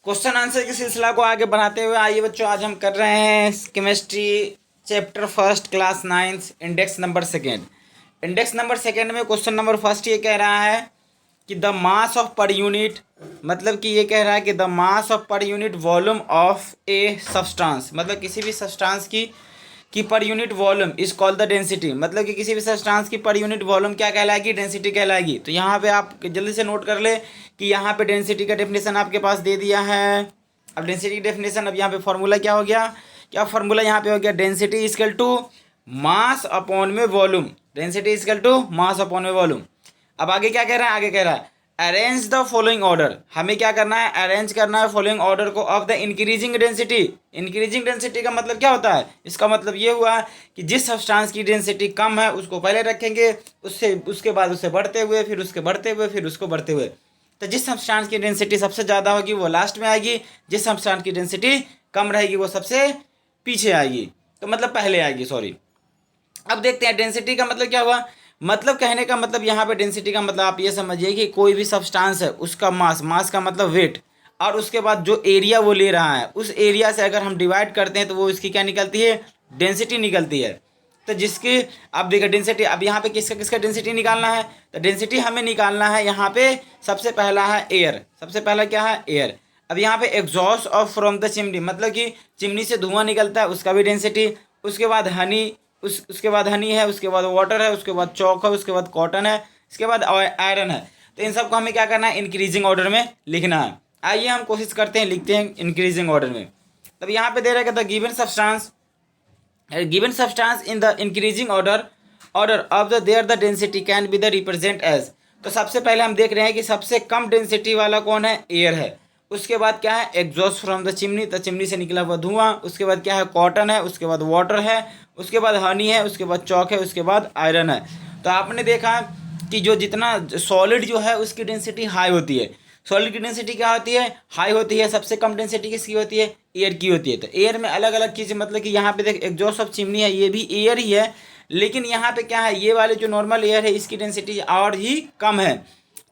Question answer की सिलसिला को आगे बढ़ाते हुए आइए बच्चों, आज हम कर रहे हैं chemistry chapter first class 9 index number second. Index number second में क्वेश्चन नंबर फर्स्ट ये कह रहा है कि the mass of per unit, मतलब कि ये कह रहा है कि the mass of per unit volume of a substance, मतलब किसी भी सब्सटेंस की per unit volume is called the density, मतलब कि किसी भी सब्सटेंस की पर यूनिट वॉल्यूम क्या कहलाएगी, डेंसिटी कहलाएगी। तो यहाँ पे आप जल्दी से नोट कर ले कि यहाँ पे डेंसिटी का डेफिनेशन आपके पास दे दिया है। अब डेंसिटी की डेफिनेशन, अब यहाँ पे फॉर्मूला क्या हो गया, क्या फॉर्मूला यहाँ पे हो गया, density is equal to mass upon में volume, density is equal to mass upon में वॉल्यूम। अब आगे क्या कह रहा है, आगे कह रहा है अरेंज द फॉलोइंग ऑर्डर, हमें क्या करना है, अरेंज करना है फॉलोइंग ऑर्डर को of the increasing density. Increasing density का मतलब क्या होता है, इसका मतलब ये हुआ कि जिस सब्सटेंस की डेंसिटी कम है उसको पहले रखेंगे, उससे उसके बाद उससे बढ़ते हुए, फिर उसके बढ़ते हुए, फिर उसको बढ़ते हुए। तो जिस सब्सटेंस की डेंसिटी सबसे ज़्यादा होगी वो लास्ट में आएगी, जिस सब्सटेंस की डेंसिटी कम रहेगी वो सबसे पीछे आएगी, तो मतलब पहले आएगी, सॉरी। अब देखते हैं डेंसिटी का मतलब क्या हुआ, मतलब कहने का मतलब यहाँ पे डेंसिटी का मतलब आप ये समझिए कि कोई भी सब्सटेंस है उसका मास, मास का मतलब वेट, और उसके बाद जो एरिया वो ले रहा है उस एरिया से अगर हम डिवाइड करते हैं तो वो इसकी क्या निकलती है, डेंसिटी निकलती है। तो जिसकी आप देखिए डेंसिटी, अब यहाँ पे किसका किसका डेंसिटी निकालना है, तो डेंसिटी हमें निकालना है यहाँ पे सबसे पहला है एयर, सबसे पहला क्या है, एयर। अब यहाँ पे exhaust of from the chimney, मतलब कि चिमनी से धुआं निकलता है उसका भी डेंसिटी। उसके बाद हनी, उसके बाद हनी है, उसके बाद वाटर है, उसके बाद चौक है, उसके बाद कॉटन है, इसके बाद आयरन है। तो इन सबको हमें क्या करना है, इंक्रीजिंग ऑर्डर में लिखना है। आइए हम कोशिश करते हैं, लिखते हैं इंक्रीजिंग ऑर्डर में। तब यहाँ पे दे रहा है the given substance in the increasing order of the their the density can be the represent as. तो सबसे पहले हम देख रहे हैं कि सबसे कम डेंसिटी वाला कौन है, एयर है। उसके बाद क्या है, एग्जॉस्ट फ्रॉम द चिमनी, तो चिमनी से निकला हुआ धुआं। उसके बाद क्या है, कॉटन है, उसके बाद वाटर है, उसके बाद हनी है, उसके बाद चौक है, उसके बाद आयरन है। तो आपने देखा कि जो जितना सॉलिड जो है उसकी डेंसिटी हाई होती है, सॉलिड की डेंसिटी क्या होती है, हाई होती है। सबसे कम डेंसिटी किसकी होती है, एयर की होती है। तो एयर में अलग अलग चीज़ें, मतलब कि यहाँ पे देख एग्जॉस्ट ऑफ चिमनी है, ये भी एयर ही है, लेकिन यहाँ पे क्या है, ये वाले जो नॉर्मल एयर है इसकी डेंसिटी और ही कम है।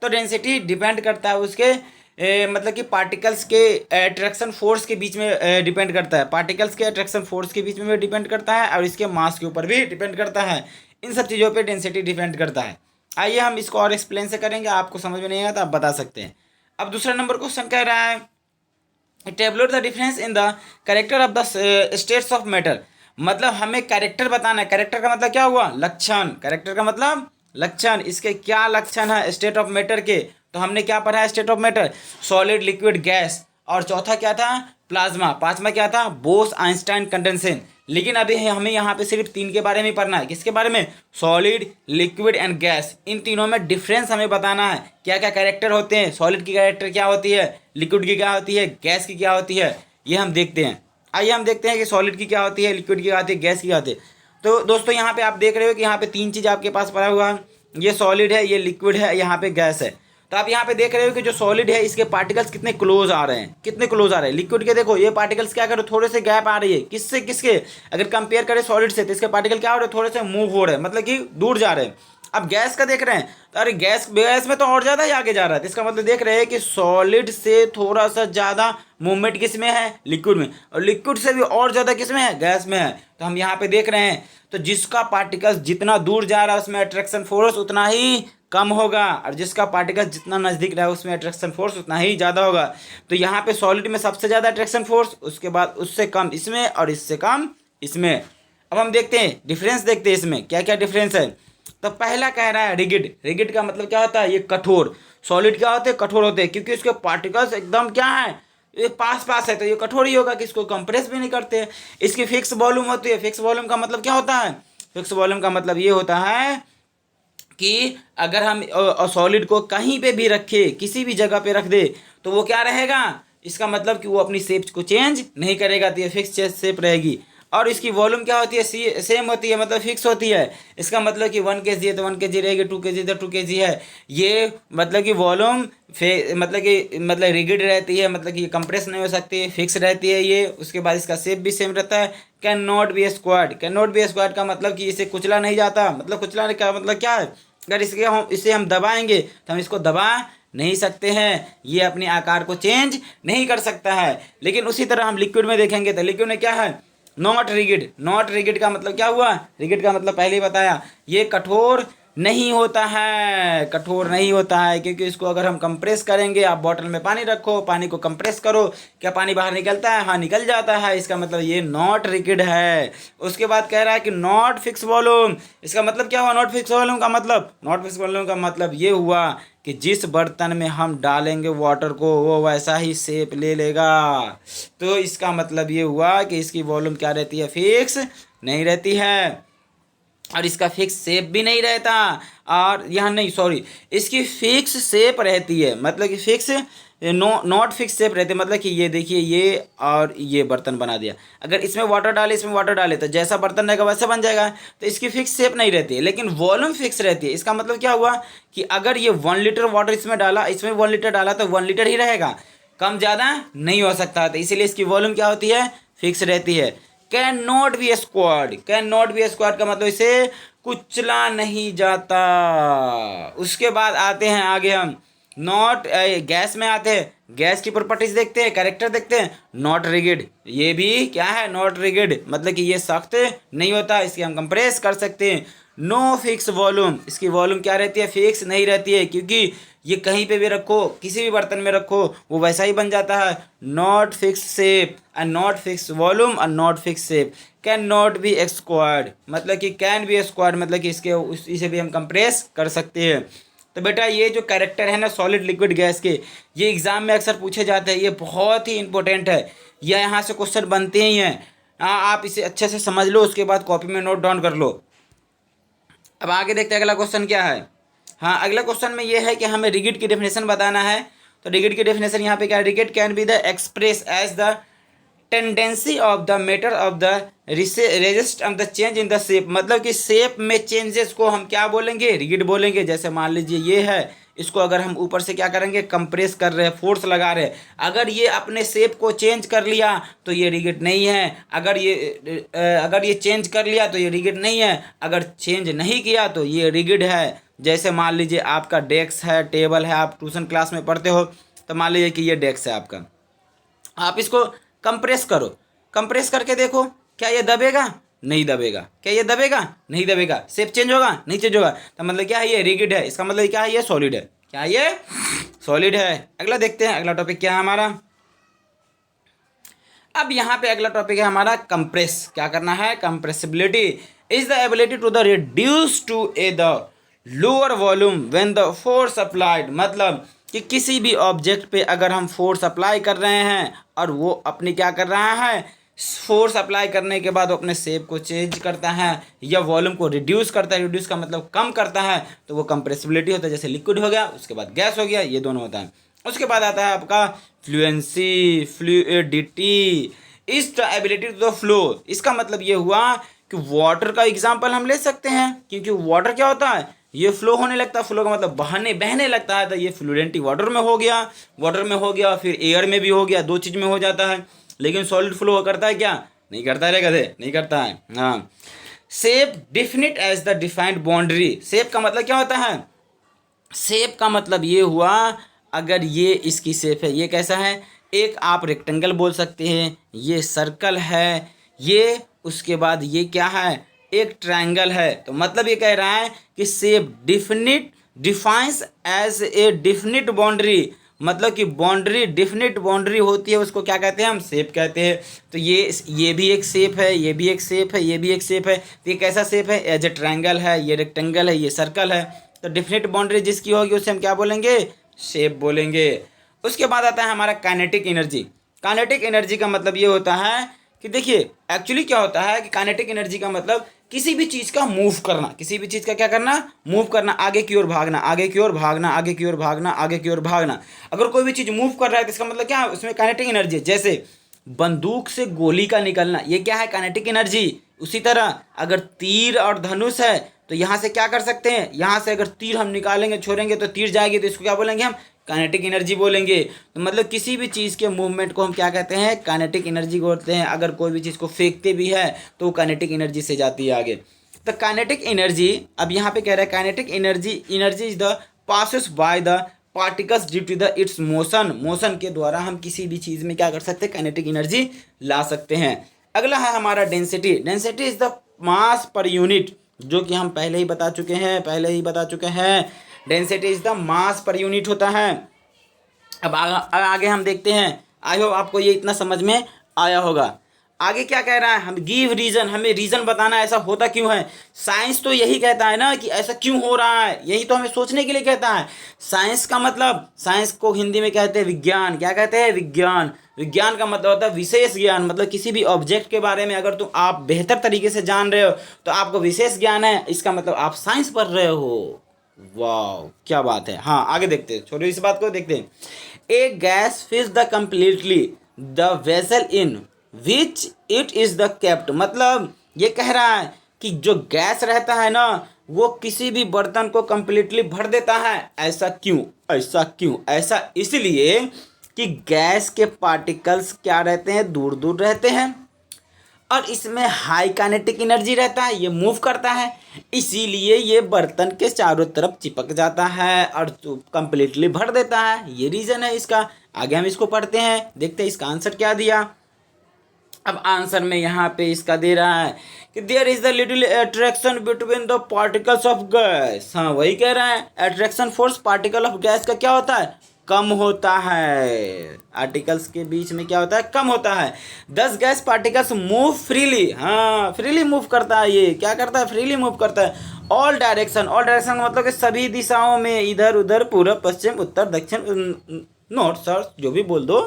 तो डेंसिटी डिपेंड करता है उसके मतलब कि पार्टिकल्स के अट्रैक्शन फोर्स के बीच में डिपेंड करता है, पार्टिकल्स के अट्रैक्शन फोर्स के बीच में भी डिपेंड करता है, और इसके मास के ऊपर भी डिपेंड करता है। इन सब चीज़ों पे डेंसिटी डिपेंड करता है। आइए हम इसको और एक्सप्लेन से करेंगे, आपको समझ में नहीं आया तो आप बता सकते हैं। अब दूसरा नंबर क्वेश्चन कह रहा है tablet the difference in the character of the states of matter, मतलब हमें कैरेक्टर बताना है। कैरेक्टर का मतलब क्या हुआ, लक्षण, कैरेक्टर का मतलब लक्षण, इसके क्या लक्षण है स्टेट ऑफ मैटर के। तो हमने क्या पढ़ा है, state of matter, solid, liquid, gas, और चौथा क्या था, प्लाज्मा, पांचवा क्या था, बोस आइंस्टाइन कंडेंसेशन। लेकिन अभी हमें यहाँ पे सिर्फ तीन के बारे में पढ़ना है, किसके बारे में, सॉलिड, लिक्विड एंड गैस। इन तीनों में डिफरेंस हमें बताना है, क्या क्या कैरेक्टर होते हैं, सॉलिड की कैरेक्टर क्या होती है, लिक्विड की क्या होती है, गैस की क्या होती है, ये हम देखते हैं। आइए हम देखते हैं कि सॉलिड की क्या होती है, लिक्विड की क्या होती है, गैस की क्या होती है। तो दोस्तों यहाँ पे आप देख रहे हो कि यहाँ पे तीन चीज़ आपके पास पड़ा हुआ है, ये सॉलिड है, ये लिक्विड है, यहाँ पे गैस है। तो आप यहाँ पे देख रहे हो कि जो सॉलिड है इसके पार्टिकल्स कितने क्लोज आ रहे हैं, कितने क्लोज आ रहे हैं। लिक्विड के देखो ये पार्टिकल्स क्या करो, थोड़े से गैप आ रही है, किससे किसके, अगर कंपेयर करें सॉलिड से तो इसके पार्टिकल क्या हो रहे हैं, थोड़े से मूव हो रहे हैं, मतलब कि दूर जा रहे हैं। अब गैस का देख रहे हैं तो अरे गैस गैस में तो और ज़्यादा ही आगे जा रहा है, तो इसका मतलब देख रहे हैं कि सॉलिड से थोड़ा सा ज़्यादा मूवमेंट किस में है, लिक्विड में, और लिक्विड से भी और ज़्यादा किस में है, गैस में है। तो हम यहाँ पे देख रहे हैं, तो जिसका पार्टिकल्स जितना दूर जा रहा है उसमें अट्रैक्शन फोर्स उतना ही कम होगा, और जिसका पार्टिकल जितना नज़दीक रहा है उसमें अट्रैक्शन फोर्स उतना ही ज़्यादा होगा। तो यहाँ पे सॉलिड में सबसे ज़्यादा अट्रैक्शन फोर्स, उसके बाद उससे कम इसमें, और इससे कम इसमें। अब हम देखते हैं डिफरेंस, देखते हैं इसमें क्या क्या डिफरेंस है। तो पहला कह रहा है रिगिड, रिगिड का मतलब क्या होता है, ये कठोर। सॉलिड क्या होते हैं, कठोर होते हैं, क्योंकि इसके पार्टिकल्स एकदम क्या है, ये पास पास है, तो ये कठोर ही होगा कि इसको कंप्रेस भी नहीं करते। इसकी फिक्स वॉल्यूम होती है, फिक्स वॉल्यूम का मतलब क्या होता है, फिक्स वॉल्यूम का मतलब ये होता है कि अगर हम सॉलिड को कहीं पे भी रखे, किसी भी जगह पे रख दे, तो वो क्या रहेगा, इसका मतलब कि वो अपनी शेप को चेंज नहीं करेगा, तो ये फिक्स शेप रहेगी। और इसकी वॉल्यूम क्या होती है, सेम होती है, मतलब फिक्स होती है। इसका मतलब कि 1 kg है तो 1 kg रहेगी, 2 kg तो 2 kg है। ये मतलब कि वॉल्यूम मतलब रिगिड रहती है, मतलब कि कंप्रेस नहीं हो सकती, फिक्स रहती है ये। उसके बाद इसका शेप भी सेम रहता है। Can not be squared, can not be squared का मतलब कि इसे कुचला नहीं जाता, मतलब कुचलाने का मतलब क्या है, अगर इसे हम दबाएंगे तो हम इसको दबा नहीं सकते हैं, ये अपने आकार को चेंज नहीं कर सकता है। लेकिन उसी तरह हम लिक्विड में देखेंगे तो लिक्विड में क्या है, नॉट रिगिड। नॉट रिगिड का मतलब क्या हुआ, रिगिड का मतलब पहले ही बताया, ये कठोर नहीं होता है, कठोर नहीं होता है, क्योंकि इसको अगर हम कंप्रेस करेंगे, आप बॉटल में पानी रखो, पानी को कंप्रेस करो, क्या पानी बाहर निकलता है, हाँ निकल जाता है, इसका मतलब ये नॉट रिगिड है। उसके बाद कह रहा है कि नॉट फिक्स वॉल्यूम, इसका मतलब क्या हुआ, नॉट फिक्स वॉल्यूम का मतलब, नॉट फिक्स वॉल्यूम का मतलब ये हुआ कि जिस बर्तन में हम डालेंगे वाटर को वो वैसा ही शेप ले लेगा। तो इसका मतलब ये हुआ कि इसकी वॉल्यूम क्या रहती है, फिक्स नहीं रहती है, और इसका फिक्स शेप भी नहीं रहता, और यहाँ नहीं सॉरी, इसकी फिक्स शेप रहती है, मतलब कि फिक्स नॉट फिक्स शेप रहती है, मतलब कि ये देखिए ये और ये बर्तन बना दिया, अगर इसमें वाटर डाले इसमें वाटर डाले तो जैसा बर्तन रहेगा वैसा बन जाएगा, तो इसकी फिक्स शेप नहीं रहती है, लेकिन वॉल्यूम फिक्स रहती है। इसका मतलब क्या हुआ कि अगर ये 1 लीटर वाटर इसमें डाला, इसमें 1 लीटर डाला तो 1 लीटर ही रहेगा, कम ज़्यादा नहीं हो सकता, तो इसीलिए इसकी वॉल्यूम क्या होती है, फिक्स रहती है। Can not be squared, can not be squared का मतलब इसे कुचला नहीं जाता। उसके बाद आते हैं आगे हम नॉट, गैस में आते हैं, गैस की प्रॉपर्टीज देखते हैं, कैरेक्टर देखते हैं। नॉट रिगिड, ये भी क्या है, नॉट रिगिड, मतलब कि ये सख्त नहीं होता, इसकी हम कंप्रेस कर सकते हैं। नो फिक्स वॉल्यूम, इसकी वॉल्यूम क्या रहती है, फिक्स नहीं रहती है, क्योंकि ये कहीं पे भी रखो, किसी भी बर्तन में रखो वो वैसा ही बन जाता है। Not fix shape and not fix volume और not fix shape, can not be squared, मतलब कि कैन बी स्क्वायर्ड, मतलब कि इसे भी हम कंप्रेस कर सकते हैं। तो बेटा ये जो कैरेक्टर है ना सॉलिड लिक्विड गैस के, ये एग्जाम में अक्सर पूछे जाते हैं, ये बहुत ही इंपॉर्टेंट है, यह यहाँ से क्वेश्चन बनते ही हैं। आप इसे अच्छे से समझ लो, उसके बाद कॉपी में नोट डाउन कर लो। अब आगे देखते हैं अगला क्वेश्चन क्या है। हाँ, अगला क्वेश्चन में ये है कि हमें रिगिड की डेफिनेशन बताना है। तो रिगिड की डेफिनेशन यहाँ पे क्या है, rigid can be the express as the tendency of the matter of the resist of the change in the shape, मतलब कि शेप में चेंजेस को हम क्या बोलेंगे, रिगिड बोलेंगे। जैसे मान लीजिए ये है, इसको अगर हम ऊपर से क्या करेंगे, कंप्रेस कर रहे हैं, फोर्स लगा रहे हैं, अगर ये अपने शेप को चेंज कर लिया तो ये रिगिड नहीं है, अगर ये चेंज कर लिया तो ये रिगिड नहीं है, अगर चेंज नहीं किया तो ये रिगिड है। जैसे मान लीजिए आपका डेस्क है, टेबल है, आप ट्यूशन क्लास में पढ़ते हो, तो मान लीजिए कि ये डेस्क है आपका, आप इसको कंप्रेस करो, कंप्रेस करके देखो क्या ये दबेगा, नहीं दबेगा, क्या ये दबेगा, नहीं दबेगा, शेप चेंज होगा, नहीं चेंज होगा, तो मतलब क्या है, ये रिगिड है, इसका मतलब क्या है, ये सॉलिड है, क्या ये सॉलिड है। अगला देखते हैं, अगला टॉपिक क्या है हमारा। अब यहाँ पे अगला टॉपिक है हमारा कंप्रेस, क्या करना है, compressibility is the ability to the reduce to a the lower volume when the force applied, मतलब कि किसी भी ऑब्जेक्ट पे अगर हम फोर्स अप्लाई कर रहे हैं और वो अपनी क्या कर रहा है, फोर्स अप्लाई करने के बाद वो अपने शेप को चेंज करता है या वॉल्यूम को रिड्यूस करता है, रिड्यूस का मतलब कम करता है, तो वो कंप्रेसिबिलिटी होता है। जैसे लिक्विड हो गया, उसके बाद गैस हो गया, ये दोनों होता है। उसके बाद आता है आपका fluency, fluidity is the ability to the flow, इसका मतलब ये हुआ कि वाटर का एग्जाम्पल हम ले सकते हैं, क्योंकि वाटर क्या होता है, ये फ्लो होने लगता है, फ्लो का मतलब बहने लगता है, तो ये फ्लूइडिटी वाटर में हो गया, वाटर में हो गया, फिर एयर में भी हो गया, दो चीज़ में हो जाता है। लेकिन सॉलिड फ्लो करता है क्या, नहीं करता है रे गधे, नहीं करता है। हाँ, shape definite as the defined boundary, shape का मतलब क्या होता है, शेप का मतलब ये हुआ अगर ये इसकी शेप है, ये कैसा है, एक आप रेक्टेंगल बोल सकते हैं, ये सर्कल है, ये उसके बाद ये क्या है, एक ट्रायंगल है, तो मतलब ये कह रहा है कि shape defines as a definite boundary, मतलब कि बाउंड्री डिफिनिट बाउंड्री होती है, उसको क्या कहते हैं, हम शेप कहते हैं। तो ये भी एक शेप है, ये भी एक शेप है, ये भी एक शेप है, तो ये कैसा शेप है, एज ए ट्रायंगल है, ये रेक्टेंगल है, ये सर्कल है, तो डिफिनिट बाउंड्री जिसकी होगी उसे हम क्या बोलेंगे, शेप बोलेंगे। उसके बाद आता है हमारा काइनेटिक एनर्जी। काइनेटिक एनर्जी का मतलब ये होता है कि देखिए एक्चुअली क्या होता है कि काइनेटिक एनर्जी का मतलब किसी भी चीज़ का मूव करना, किसी भी चीज़ का क्या करना, मूव करना, आगे की ओर भागना, आगे की ओर भागना, आगे की ओर भागना, आगे की ओर भागना। अगर कोई भी चीज़ मूव कर रहा है तो इसका मतलब क्या है, उसमें काइनेटिक एनर्जी है। जैसे बंदूक से गोली का निकलना, ये क्या है, काइनेटिक एनर्जी। उसी तरह अगर तीर और धनुष है तो यहाँ से क्या कर सकते हैं, यहाँ से अगर तीर हम निकालेंगे, छोड़ेंगे तो तीर जाएगी, तो इसको क्या बोलेंगे हम, काइनेटिक एनर्जी बोलेंगे। तो मतलब किसी भी चीज़ के मूवमेंट को हम क्या कहते हैं, काइनेटिक एनर्जी बोलते हैं। अगर कोई भी चीज़ को फेंकते भी है तो वो काइनेटिक एनर्जी से जाती है आगे। तो काइनेटिक एनर्जी अब यहाँ पे कह रहा है kinetic energy is the passes by the particles due to the its motion, motion के द्वारा हम किसी भी चीज़ में क्या कर सकते हैं, काइनेटिक एनर्जी ला सकते हैं। अगला है हमारा density. Density is the mass per unit, जो कि हम पहले ही बता चुके हैं, density is the mass per unit होता है। अब आगे हम देखते हैं, आई होप आपको ये इतना समझ में आया होगा। आगे क्या कह रहा है, हम गिव रीजन, हमें रीजन बताना ऐसा होता क्यों है। साइंस तो यही कहता है ना कि ऐसा क्यों हो रहा है, यही तो हमें सोचने के लिए कहता है। साइंस का मतलब, साइंस को हिंदी में कहते हैं विज्ञान। क्या कहते हैं, विज्ञान। विज्ञान का मतलब होता है विशेष ज्ञान, मतलब किसी भी ऑब्जेक्ट के बारे में अगर तुम आप बेहतर तरीके से जान रहे हो तो आपको विशेष ज्ञान है, इसका मतलब आप साइंस पढ़ रहे हो। वाह क्या बात है। हाँ आगे देखते हैं, छोड़ो इस बात को, देखते हैं। A gas fills the completely the vessel in which it is the kept, मतलब ये कह रहा है कि जो गैस रहता है ना वो किसी भी बर्तन को कंप्लीटली भर देता है। ऐसा क्यों, ऐसा क्यों, ऐसा इसलिए कि गैस के पार्टिकल्स क्या रहते हैं, दूर दूर रहते हैं और इसमें हाई काइनेटिक एनर्जी रहता है, ये मूव करता है, इसीलिए ये बर्तन के चारों तरफ चिपक जाता है और कंप्लीटली भर देता है। ये रीज़न है इसका। आगे हम इसको पढ़ते हैं, देखते हैं इसका आंसर क्या दिया। अब आंसर में यहाँ पे इसका दे रहा है कि there is the little attraction between the particles of gas. हाँ वही कह रहा है, attraction force particle of gas का क्या होता है, कम होता है। आर्टिकल्स के बीच में क्या होता है, कम होता है। 10 गैस पार्टिकल्स मूव फ्रीली, हाँ फ्रीली मूव करता है। ये क्या करता है, फ्रीली मूव करता है। ऑल डायरेक्शन, ऑल डायरेक्शन मतलब कि सभी दिशाओं में, इधर उधर, पूर्व पश्चिम उत्तर दक्षिण नॉर्थ साउथ, जो भी बोल दो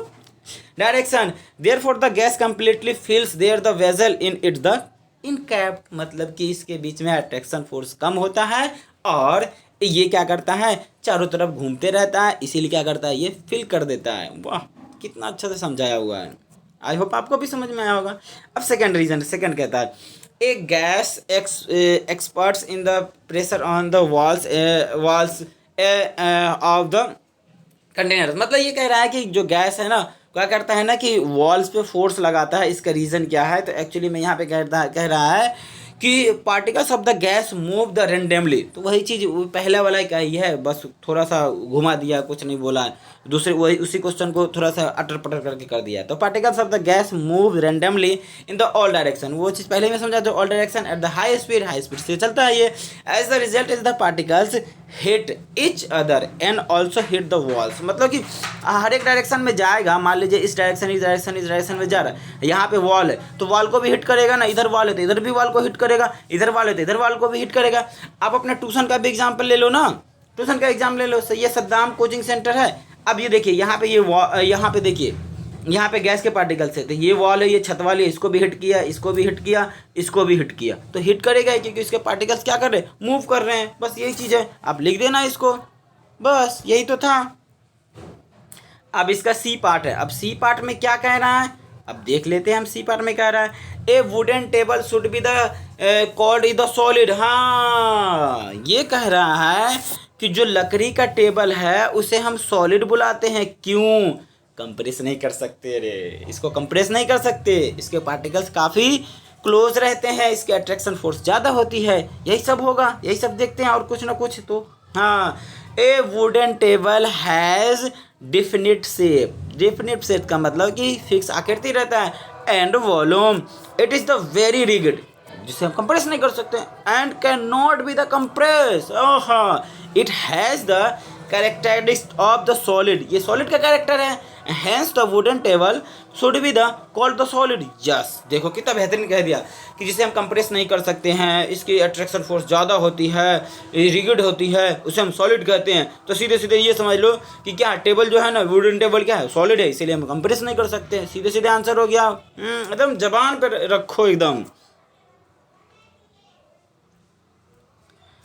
direction. Therefore the gas completely fills there the vessel in it the in kept, मतलब कि इसके बीच में अट्रैक्शन फोर्स कम होता है और ये क्या करता है, चारों तरफ घूमते रहता है, इसीलिए क्या करता है, ये फिल कर देता है। वाह कितना अच्छा से समझाया हुआ है, आई होप आपको भी समझ में आया होगा। अब सेकंड रीजन, सेकंड कहता है a gas experts in the pressure on the walls of the container, मतलब ये कह रहा है कि जो गैस है ना क्या करता है ना कि वॉल्स पे फोर्स लगाता है। इसका रीज़न क्या है, तो एक्चुअली मैं यहाँ पे कह रहा है कि particles of the gas move the randomly, तो वही चीज़ पहले वाला का ही है, बस थोड़ा सा घुमा दिया, कुछ नहीं बोला, दूसरे वही उसी क्वेश्चन को थोड़ा सा अटर पटर करके कर दिया। तो particles of the gas move randomly in the all direction, वो चीज़ पहले मैं समझा, जो all direction at the high speed से चलता है ये। As the result is the particles hit each other and also hit the walls, मतलब कि हर एक डायरेक्शन में जाएगा। मान लीजिए इस डायरेक्शन में जा रहा है, यहाँ पे वॉल है तो वॉल को भी हिट करेगा ना, इधर वॉल है तो इधर भी वॉल को हिट करेगा, इधर वॉल है तो इधर वॉल को भी हिट करेगा। आप अपना ट्यूशन का भी एग्जाम्पल ले लो ना, ट्यूशन का एग्जाम ले लो, ये सद्दाम कोचिंग सेंटर है। अब ये देखिए यहाँ पे यहाँ पे देखिए, यहाँ पे गैस के पार्टिकल्स है तो ये वॉल है, ये छत वाली है, इसको भी हिट किया, इसको भी हिट किया, इसको भी हिट किया, तो हिट करेगा क्योंकि इसके पार्टिकल्स क्या कर रहे हैं, मूव कर रहे हैं। बस यही चीज़ है, आप लिख देना इसको, बस यही तो था। अब इसका सी पार्ट है। अब सी पार्ट में क्या कह रहा है, अब देख लेते हैं हम सी पार्ट में कह रहा है ए wooden table should be the called the solid. हाँ ये कह रहा है कि जो लकड़ी का टेबल है उसे हम सॉलिड बुलाते हैं। क्यों, कंप्रेस नहीं कर सकते रे, इसको कंप्रेस नहीं कर सकते, इसके पार्टिकल्स काफ़ी क्लोज रहते हैं, इसके अट्रैक्शन फोर्स ज़्यादा होती है। यही सब होगा, यही सब देखते हैं और कुछ ना कुछ। तो हाँ, a wooden table has definite shape. Definite shape का मतलब कि फिक्स आकृति रहता है। And volume, it is the very rigid, जिसे हम कंप्रेस नहीं कर सकते। And can not be the compress, हाँ it has the characteristics of the solid, ये सॉलिड का कैरेक्टर है। Hence the wooden table should be the called the solid. Yes, देखो कितना बेहतरीन कह दिया कि जिसे हम कंप्रेस नहीं कर सकते हैं, इसकी अट्रैक्शन फोर्स ज़्यादा होती है, रिगिड होती है, उसे हम सॉलिड कहते हैं। तो सीधे सीधे ये समझ लो कि क्या टेबल जो है ना, वुडन टेबल क्या है, सॉलिड है, इसीलिए हम कंप्रेस नहीं कर सकते। सीधे सीधे आंसर हो गया, एकदम जबान पर रखो एकदम।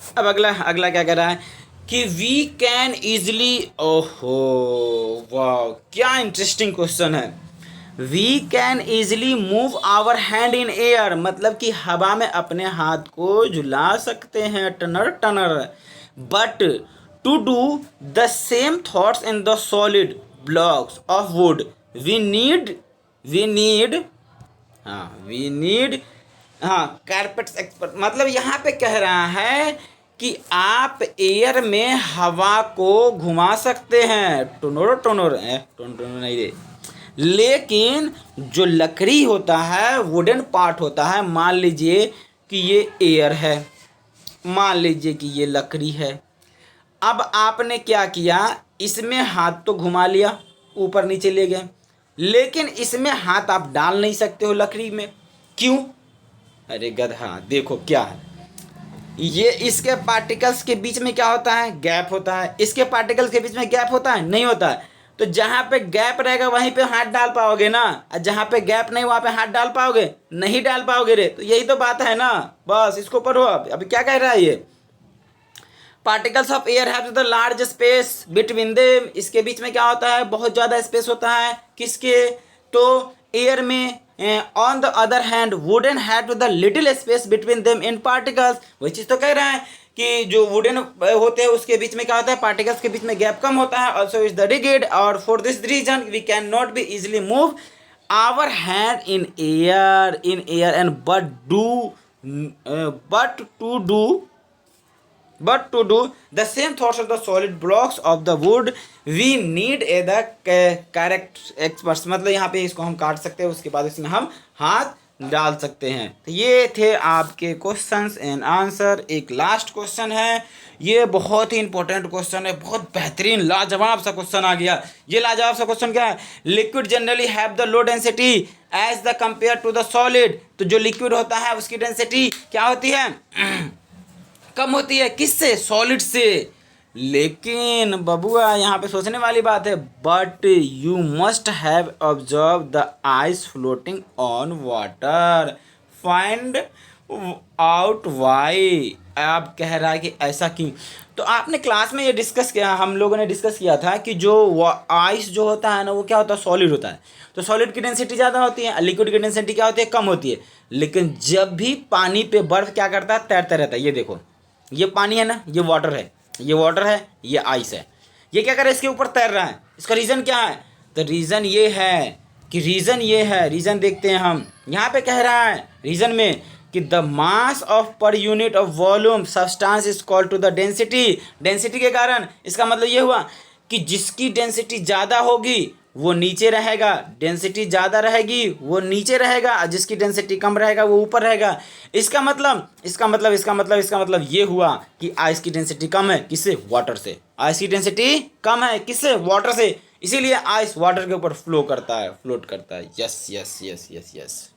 अब अगला क्या कह रहा है कि वी कैन ईजिली, ओहो वाह क्या इंटरेस्टिंग क्वेश्चन है। We can easily move our hand in air, मतलब कि हवा में अपने हाथ को झुला सकते हैं, टनर। But to do the same thoughts in the solid blocks of wood we need carpets expert. मतलब यहाँ पे कह रहा है कि आप एयर में हवा को घुमा सकते हैं, टोनोरो टोनोर टोनोरो नहीं दे, लेकिन जो लकड़ी होता है, वुडन पार्ट होता है, मान लीजिए कि ये एयर है, मान लीजिए कि ये लकड़ी है। अब आपने क्या किया, इसमें हाथ तो घुमा लिया, ऊपर नीचे ले गए, लेकिन इसमें हाथ आप डाल नहीं सकते हो लकड़ी में। क्यों? अरे गधा, देखो क्या है, ये इसके पार्टिकल्स के बीच में क्या होता है, गैप होता है। इसके पार्टिकल्स के बीच में गैप होता है, नहीं होता है। तो जहाँ पे गैप रहेगा वहीं पे हाथ डाल पाओगे ना, और जहाँ पे गैप नहीं वहाँ पे हाथ डाल पाओगे, नहीं डाल पाओगे रे। तो यही तो बात है ना, बस इसको पढ़ो। अभी क्या कह रहा है ये, particles of air have the large space between them, इसके बीच में क्या होता है, बहुत ज़्यादा स्पेस होता है। किसके? तो एयर में। On the other hand wooden have the little space between them in particles, वही चीज़ तो कह रहा है कि जो वुडन होते हैं उसके बीच में क्या होता है, पार्टिकल्स के बीच में गैप कम होता है। ऑल्सो इज द रिगिड, और for this reason we can not be easily move our hand in air and but to do the same thoughts of the solid blocks of the wood we need the correct experts, मतलब यहाँ पे इसको हम काट सकते हैं, उसके बाद इसमें हम हाथ डाल सकते हैं। तो ये थे आपके क्वेश्चंस एंड आंसर। एक लास्ट क्वेश्चन है, ये बहुत ही इंपॉर्टेंट क्वेश्चन है, बहुत बेहतरीन लाजवाब सा क्वेश्चन आ गया। ये लाजवाब सा क्वेश्चन क्या है, liquid generally have the low density as the compare to the solid. तो जो लिक्विड होता है उसकी डेंसिटी क्या होती है, कम होती है। किससे? सॉलिड से। लेकिन बबुआ यहाँ पे सोचने वाली बात है, but you must have observe the ice floating on water, find out why. आप कह रहा है कि ऐसा क्यों? तो आपने क्लास में ये डिस्कस किया, हम लोगों ने डिस्कस किया था कि जो आइस जो होता है ना, वो क्या होता है, सॉलिड होता है। तो सॉलिड की डेंसिटी ज़्यादा होती है, लिक्विड की डेंसिटी क्या होती है, कम होती है। लेकिन जब भी पानी पे बर्फ क्या करता है, तैरता रहता है। ये देखो, ये पानी है ना, ये वाटर है, ये वाटर है, ये आइस है। ये क्या कर रहा है, इसके ऊपर तैर रहा है। इसका रीज़न क्या है? तो रीज़न ये है कि रीज़न देखते हैं हम। यहाँ पे कह रहा है रीज़न में कि the mass of per unit of volume substance is called to the density. Density के कारण, इसका मतलब ये हुआ कि जिसकी डेंसिटी ज़्यादा होगी वो नीचे रहेगा, डेंसिटी ज़्यादा रहेगी वो नीचे रहेगा, और जिसकी डेंसिटी कम रहेगा वो ऊपर रहेगा। इसका मतलब ये हुआ कि आइस की डेंसिटी कम है, किससे? वाटर से। आइस की डेंसिटी कम है, किससे? वाटर से। इसीलिए आइस वाटर के ऊपर फ्लोट करता है। Yes yes yes yes yes.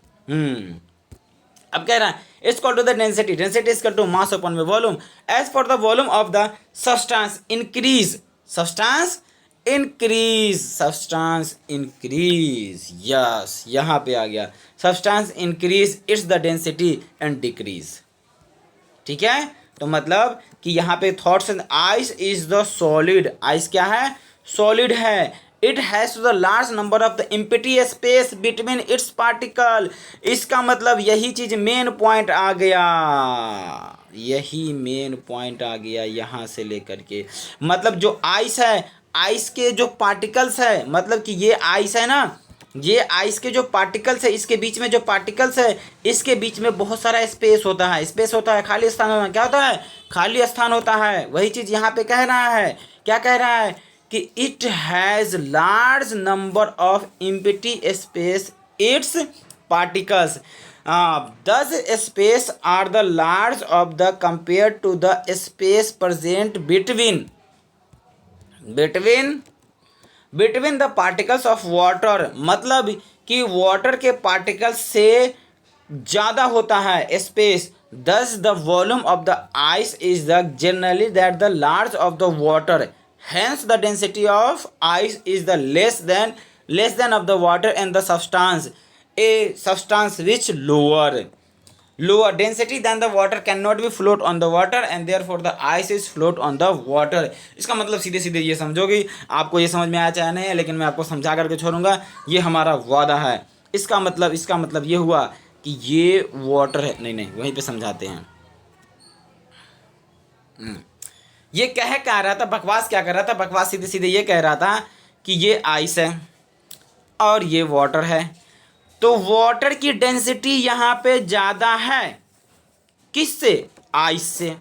अब कह रहा है it's called to the density is equal to mass upon में volume. As for the volume of the substance increase, yes, यहाँ पे आ गया substance increase it's the density and decrease. ठीक है, तो मतलब कि यहाँ पे thoughts, ice is the solid, ice क्या है? सॉलिड है। It has the large number of the empty space between its particle. इसका मतलब यही चीज मेन पॉइंट आ गया, यहाँ से लेकर के, मतलब जो आइस है, आइस के जो पार्टिकल्स है, मतलब कि ये आइस है ना, ये आइस के जो पार्टिकल्स है, इसके बीच में जो पार्टिकल्स है, इसके बीच में बहुत सारा स्पेस होता है, खाली स्थान होता है। क्या होता है? खाली स्थान होता है। वही चीज़ यहाँ पे कह रहा है। क्या कह रहा है? कि it has large number of empty space it's particles, this space are the large of the compare to the space present between the particles of water. मतलब कि वाटर के पार्टिकल्स से ज़्यादा होता है स्पेस। दस the volume of the ice is the generally that the large of the water, hence the density of ice is the less than of the water and the substance which lower density than the water cannot be float on the water and therefore the ice is float on the water। इसका मतलब सीधे सीधे ये समझोगे, आपको ये समझ में आया चाहे नहीं, लेकिन मैं आपको समझा करके छोड़ूंगा, ये हमारा वादा है। इसका मतलब ये हुआ कि ये वाटर है, नहीं वहीं पे समझाते हैं। ये क्या रहा था, बकवास क्या कर रहा था? बकवास सीधे सीधे ये कह रहा था कि ये आइस है और ये वाटर है, तो वाटर की डेंसिटी यहाँ पे ज़्यादा है, किससे? आइस से।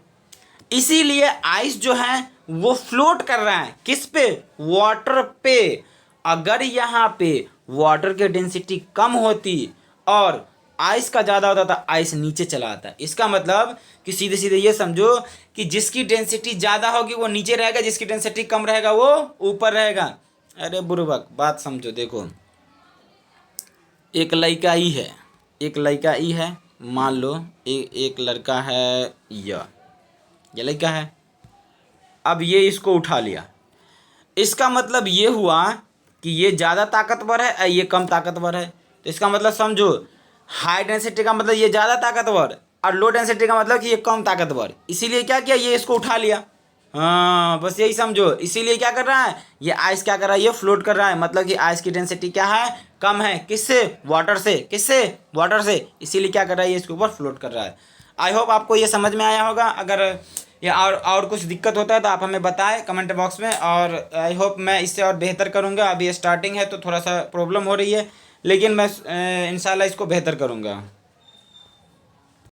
इसीलिए आइस जो है वो फ्लोट कर रहा है किस पे, वाटर पे। अगर यहाँ पे वाटर की डेंसिटी कम होती और आइस का ज़्यादा होता तो आइस नीचे चला आता। इसका मतलब कि सीधे सीधे ये समझो कि जिसकी डेंसिटी ज़्यादा होगी वो नीचे रहेगा, जिसकी डेंसिटी कम रहेगा वो ऊपर रहेगा। अरे बुर्बक, बात समझो। देखो एक लड़का ही है, एक लड़का ही है, मान लो एक लड़का है, ये लड़का है। अब ये इसको उठा लिया, इसका मतलब ये हुआ कि ये ज़्यादा ताकतवर है और ये कम ताकतवर है। तो इसका मतलब समझो, हाई डेंसिटी का मतलब ये ज़्यादा ताकतवर और लो डेंसिटी का मतलब कि ये कम ताकतवर। इसीलिए क्या किया, ये इसको उठा लिया। हाँ, बस यही समझो। इसीलिए क्या कर रहा है, ये आइस क्या कर रहा है, ये फ्लोट कर रहा है। मतलब कि आइस की डेंसिटी क्या है, कम है। किससे, वाटर से। किससे, वाटर से। इसीलिए क्या कर रहा है, ये इसके ऊपर फ्लोट कर रहा है। आई होप आपको ये समझ में आया होगा। अगर या और कुछ दिक्कत होता है तो आप हमें बताएं कमेंट बॉक्स में, और आई होप मैं इससे और बेहतर करूँगा। अभी स्टार्टिंग है तो थोड़ा सा प्रॉब्लम हो रही है, लेकिन मैं इंशाल्लाह इसको बेहतर करूँगा।